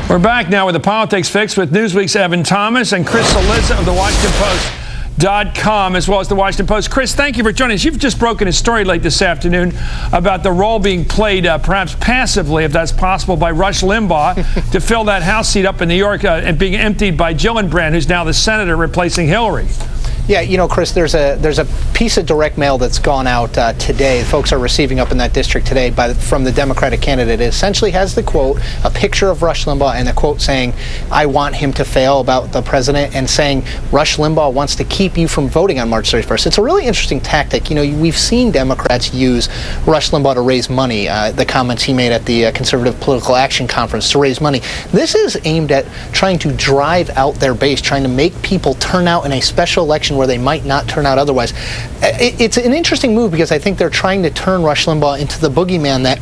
We're back now with the Politics Fix with Newsweek's Evan Thomas and Chris Cillizza of the WashingtonPost.com, as well as the Washington Post. Chris, thank you for joining us. You've just broken a story late this afternoon about the role being played, perhaps passively, if that's possible, by Rush Limbaugh to fill that House seat up in New York and being emptied by Gillibrand, who's now the senator replacing Hillary. Yeah, you know, Chris, there's a piece of direct mail that's gone out today. Folks are receiving up in that district today from the Democratic candidate. It essentially has the quote, a picture of Rush Limbaugh, and the quote saying, "I want him to fail," about the president, and saying Rush Limbaugh wants to keep you from voting on March 31st. It's a really interesting tactic. You know, we've seen Democrats use Rush Limbaugh to raise money. The comments he made at the Conservative Political Action Conference to raise money. This is aimed at trying to drive out their base, trying to make people turn out in a special election where they might not turn out otherwise. It's an interesting move because I think they're trying to turn Rush Limbaugh into the boogeyman that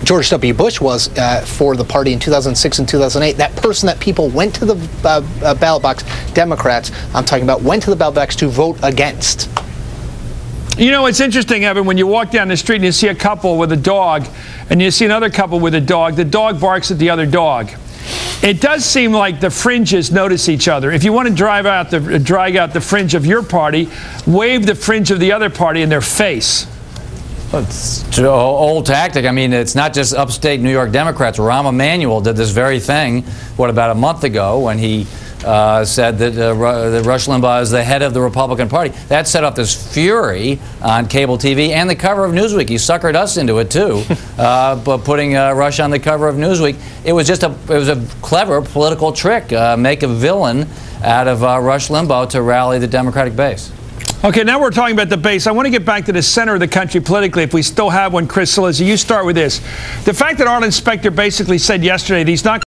George W. Bush was for the party in 2006 and 2008. That person that people went to the ballot box, Democrats, I'm talking about, went to the ballot box to vote against. You know, it's interesting, Evan, when you walk down the street and you see a couple with a dog and you see another couple with a dog, the dog barks at the other dog. It does seem like the fringes notice each other. If you want to drag out the fringe of your party, wave the fringe of the other party in their face. It's an old tactic. I mean, it's not just upstate New York Democrats. Rahm Emanuel did this very thing, about a month ago, when he said that Rush Limbaugh is the head of the Republican Party. That set off this fury on cable TV and the cover of Newsweek. He suckered us into it too, but putting Rush on the cover of Newsweek. It was just a clever political trick. Make a villain out of Rush Limbaugh to rally the Democratic base. Okay, now we're talking about the base. I want to get back to the center of the country politically, if we still have one. Chris Cillizza, you start with this. The fact that Arlen Specter basically said yesterday that he's not